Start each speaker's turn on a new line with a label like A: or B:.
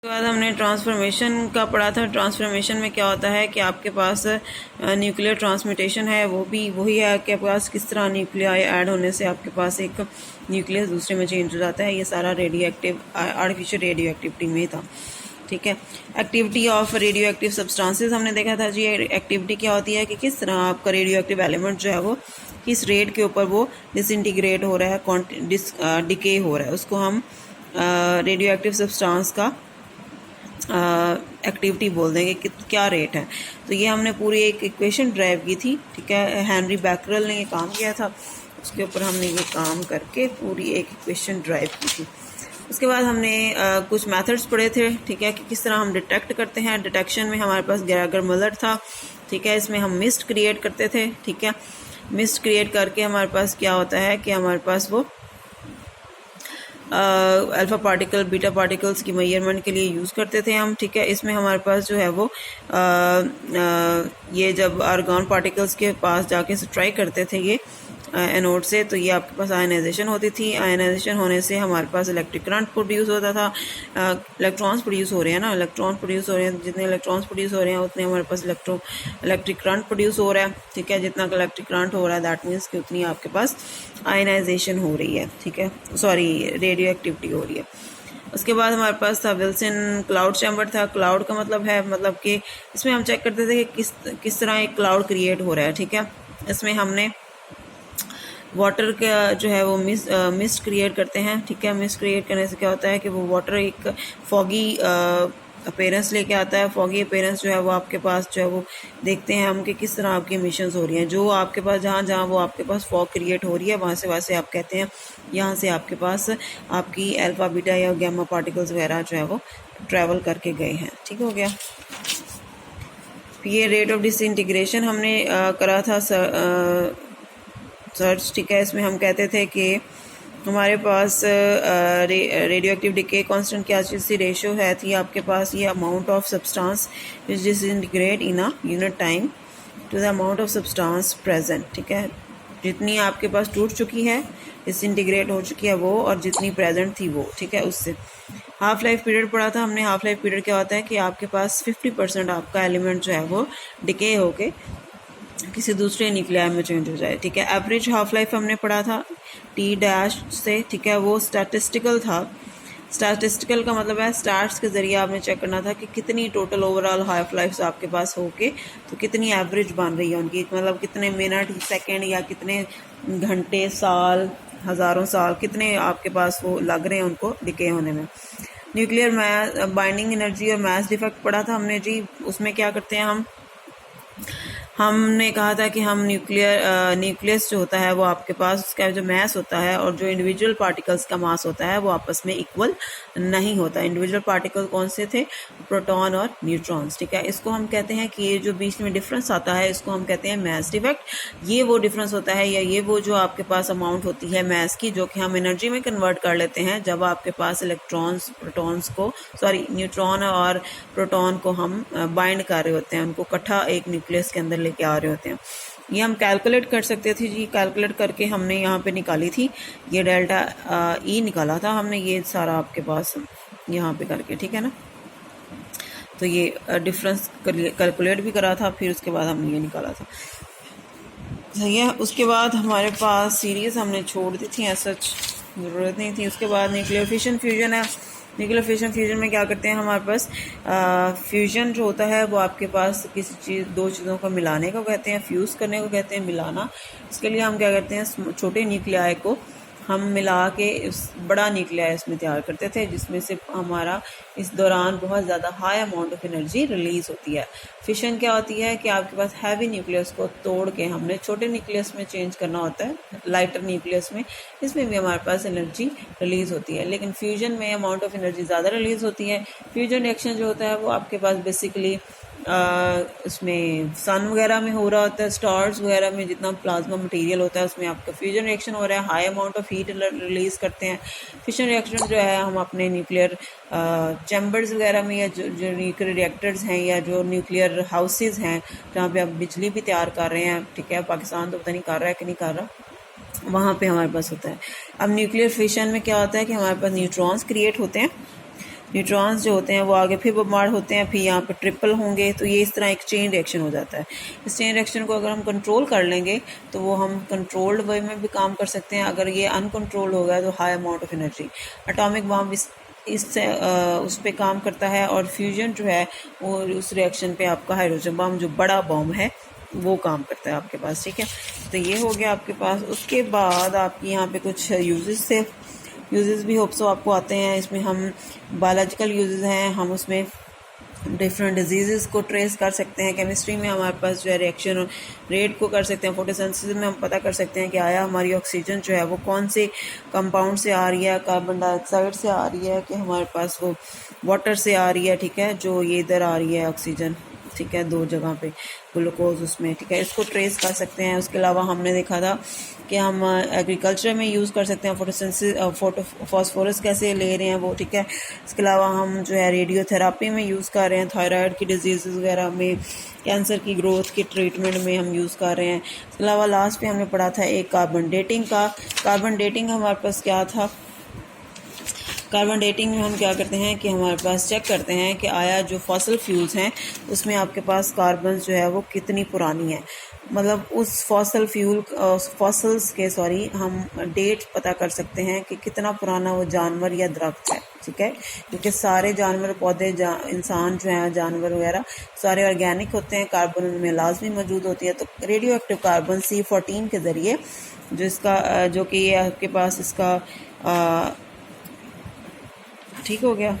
A: उसके बाद हमने ट्रांसफॉर्मेशन का पढ़ा था। ट्रांसफॉर्मेशन में क्या होता है कि आपके पास न्यूक्लियर ट्रांसमिटेशन है, वो भी वही है आपके पास किस तरह न्यूक्लियाई ऐड होने से आपके पास एक न्यूक्लियस दूसरे में चेंज हो जाता है। ये सारा radio active artificial radio activity में था। ठीक है, activity of radio active substances हमने देखा था जी। एक्टिविटी क्या होती है कि किस तरह आपका रेडियो एक्टिव एलिमेंट जो है वो किस रेट के ऊपर वो डिसइंटीग्रेट हो रहा है, डिके हो रहा है, उसको हम रेडियो एक्टिव सब्सटेंस का एक्टिविटी बोल देंगे कि क्या रेट है। तो ये हमने पूरी एक इक्वेशन ड्राइव की थी। ठीक है, हेनरी बैकरल ने ये काम किया था, उसके ऊपर हमने ये काम करके पूरी एक इक्वेशन ड्राइव की थी। उसके बाद हमने कुछ मेथड्स पढ़े थे। ठीक है, कि किस तरह हम डिटेक्ट करते हैं। डिटेक्शन में हमारे पास गैगर मुलर था। ठीक है, इसमें हम मिस्ट क्रिएट करते थे। ठीक है, मिस्ट क्रिएट करके हमारे पास क्या होता है कि हमारे पास वो अल्फ़ा पार्टिकल बीटा पार्टिकल्स की मेजरमेंट के लिए यूज़ करते थे हम। ठीक है, इसमें हमारे पास जो है वो ये जब आर्गॉन पार्टिकल्स के पास जाके ट्राई करते थे ये एनोड से, तो ये आपके पास आयनाइजेशन होती थी। आयनाइजेशन होने से हमारे पास इलेक्ट्रिक करंट प्रोड्यूस होता था। इलेक्ट्रॉन्स प्रोड्यूस हो रहे हैं ना, इलेक्ट्रॉन प्रोड्यूस हो रहे हैं, जितने इलेक्ट्रॉन्स प्रोड्यूस हो रहे हैं उतने हमारे पास इलेक्ट्रिक करंट प्रोड्यूस हो रहा है। ठीक है, जितना इलेक्ट्रिक करंट हो रहा है दैट मीन्स कि उतनी आपके पास आयनाइजेशन हो रही है। ठीक है, सॉरी रेडियो एक्टिविटी हो रही है। उसके बाद हमारे पास था विल्सन क्लाउड चैम्बर था। क्लाउड का मतलब है कि इसमें हम चेक करते थे कि किस तरह एक क्लाउड क्रिएट हो रहा है। ठीक है, इसमें हमने वाटर का जो है वो मिस्ट क्रिएट करते हैं। ठीक है, मिस्ट क्रिएट करने से क्या होता है कि वो वाटर एक फॉगी अपेरेंस लेके आता है। फॉगी अपेरेंस जो है वो आपके पास जो है वो देखते हैं हम कि किस तरह आपकी एमिशंस हो रही हैं। जो आपके पास जहाँ वो आपके पास फॉग क्रिएट हो रही है वहाँ से वैसे आप कहते हैं यहाँ से आपके पास आपकी अल्फा बीटा या गैमा पार्टिकल्स वगैरह जो है वो ट्रैवल करके गए हैं। ठीक हो गया। ये रेट ऑफ डिसइंटीग्रेशन हमने करा था सर्च। ठीक है, इसमें हम कहते थे कि हमारे पास रेडियो एक्टिव डिके कांस्टेंट क्या चीज़ सी रेशियो है थी आपके पास, ये amount of substance which disintegrate in a unit time to the amount of substance present. ठीक है, जितनी आपके पास टूट चुकी है, डिसइंटीग्रेट हो चुकी है वो, और जितनी प्रेजेंट थी वो। ठीक है, उससे हाफ लाइफ पीरियड पढ़ा था हमने। हाफ लाइफ पीरियड क्या होता है कि आपके पास 50% आपका एलिमेंट जो है वो डिके होके किसी दूसरे न्यूक्लियाई में चेंज हो जाए। ठीक है, एवरेज हाफ लाइफ हमने पढ़ा था टी डैश से। ठीक है, वो स्टैटिस्टिकल था। स्टैटिस्टिकल का मतलब है स्टैट्स के ज़रिए आपने चेक करना था कि कितनी टोटल ओवरऑल हाफ लाइफ आपके पास होके तो कितनी एवरेज बन रही है उनकी, मतलब कितने मिनट सेकंड या कितने घंटे साल हज़ारों साल कितने आपके पास वो लग रहे हैं उनको डिके होने में। न्यूक्लियर बाइंडिंग एनर्जी और मास डिफेक्ट पढ़ा था हमने जी। उसमें क्या करते हैं हमने कहा था कि हम न्यूक्लियस जो होता है वो आपके पास उसका जो मास होता है और जो इंडिविजुअल पार्टिकल्स का मास होता है वो आपस में इक्वल नहीं होता। इंडिविजुअल पार्टिकल कौन से थे? प्रोटॉन और न्यूट्रॉन्स। ठीक है, इसको हम कहते हैं कि ये जो बीच में डिफरेंस आता है इसको हम कहते हैं मास डिफेक्ट। ये वो डिफरेंस होता है या ये वो जो आपके पास अमाउंट होती है मास की जो कि हम एनर्जी में कन्वर्ट कर लेते हैं जब आपके पास न्यूट्रॉन और प्रोटॉन को हम बाइंड कर रहे होते हैं, उनको इकट्ठा एक न्यूक्लियस के अंदर लेके आ रहे होते हैं। ये हम कैलकुलेट कर सकते थे जी। कैलकुलेट करके हमने यहाँ पे निकाली थी ये डेल्टा ई निकाला था हमने, ये सारा आपके पास यहाँ पे करके। ठीक है ना, तो ये डिफरेंस कैलकुलेट भी करा था, फिर उसके बाद हमने ये निकाला था। सही है, उसके बाद हमारे पास सीरीज हमने छोड़ दी थी, ऐसा ज़रूरत नहीं थी। उसके बाद न्यूक्लियर फिशन फ्यूजन है। न्यूक्लियर फिशन फ्यूजन में क्या करते हैं हमारे पास फ्यूजन जो होता है वो आपके पास किसी दो चीज़ों को मिलाने को कहते हैं, फ्यूज़ करने को कहते हैं, मिलाना। इसके लिए हम क्या करते हैं छोटे न्यूक्लियाई को हम मिला के इस बड़ा न्यूक्लियाई इसमें तैयार करते थे जिसमें से हमारा इस दौरान बहुत ज़्यादा high amount of energy release होती है। फिशन क्या होती है कि आपके पास हैवी न्यूक्लियस को तोड़ के हमने छोटे न्यूक्लियस में चेंज करना होता है, लाइटर न्यूक्लियस में। इसमें भी हमारे पास एनर्जी रिलीज़ होती है, लेकिन फ्यूजन में अमाउंट ऑफ एनर्जी ज़्यादा रिलीज़ होती है। फ्यूजन रिएक्शन जो होता है वो आपके पास बेसिकली इसमें सन वगैरह में हो रहा होता है, स्टार्स वगैरह में जितना प्लाज्मा मटेरियल होता है उसमें आपका फ्यूजन रिएक्शन हो रहा है, high amount of heat release करते हैं। फिशन रिएक्शन जो है हम अपने न्यूक्लियर चैम्बर्स वगैरह में या जो न्यूक्लियर रिएक्टर्स हैं या जो न्यूक्लियर हाउसेज हैं जहाँ पे आप बिजली भी तैयार कर रहे हैं। ठीक है, पाकिस्तान तो पता नहीं कर रहा है कि नहीं कर रहा, वहाँ पे हमारे पास होता है। अब न्यूक्लियर फिशन में क्या होता है कि हमारे पास न्यूट्रॉन्स क्रिएट होते हैं न्यूट्रॉन्स जो होते हैं वो आगे फिर बम्बार्ड होते हैं, फिर यहाँ पे ट्रिपल होंगे, तो ये इस तरह एक चेन रिएक्शन हो जाता है। इस चेन रिएक्शन को अगर हम कंट्रोल कर लेंगे तो वो हम कंट्रोल्ड वे में भी काम कर सकते हैं। अगर ये अनकंट्रोल्ड हो गया तो high amount of energy, atomic bomb इससे उस पर काम करता है, और फ्यूजन जो है वो उस रिएक्शन पे आपका हाइड्रोजन बम जो बड़ा बम है वो काम करता है आपके पास, ठीक है। तो ये हो गया आपके पास। उसके बाद आपके यहाँ पे कुछ यूजेस भी होप्सो आपको आते हैं। इसमें हम बायोलॉजिकल यूजेस हैं, हम उसमें डिफरेंट डिजीज़ को ट्रेस कर सकते हैं। केमिस्ट्री में हमारे पास जो है रिएक्शन रेट को कर सकते हैं। फोटोसिंथेसिस में हम पता कर सकते हैं कि आया हमारी ऑक्सीजन जो है वो कौन से कंपाउंड से आ रही है, कार्बन डाइऑक्साइड से आ रही है कि हमारे पास वो वाटर से आ रही है, ठीक है, जो ये इधर आ रही है ऑक्सीजन, ठीक है, दो जगह पे ग्लूकोज उसमें, ठीक है, इसको ट्रेस कर सकते हैं। उसके अलावा हमने देखा था कि हम एग्रीकल्चर में यूज़ कर सकते हैं फोटोसिंथेसिस, फॉस्फोरस कैसे ले रहे हैं वो, ठीक है। इसके अलावा हम जो है रेडियोथेरापी में यूज़ कर रहे हैं, थायराइड की डिजीज़ वगैरह में, कैंसर की ग्रोथ के ट्रीटमेंट में हम यूज़ कर रहे हैं। इसके अलावा लास्ट पे हमने पढ़ा था एक कार्बन डेटिंग का। कार्बन डेटिंग हमारे पास क्या था, कार्बन डेटिंग में हम क्या करते हैं कि हमारे पास चेक करते हैं कि आया जो फॉसल फ्यूल्स हैं उसमें आपके पास कार्बन जो है वो कितनी पुरानी है, मतलब उस फॉसल्स के हम डेट पता कर सकते हैं कि कितना पुराना वो जानवर या दरख्त है, ठीक है, क्योंकि सारे जानवर पौधे इंसान जो हैं जानवर वगैरह सारे ऑर्गेनिक होते हैं, कार्बन उनमें लाजमी मौजूद होती है। तो रेडियो एक्टिव कार्बन C14 के ज़रिए जो इसका जो कि ये आपके पास इसका ठीक हो गया।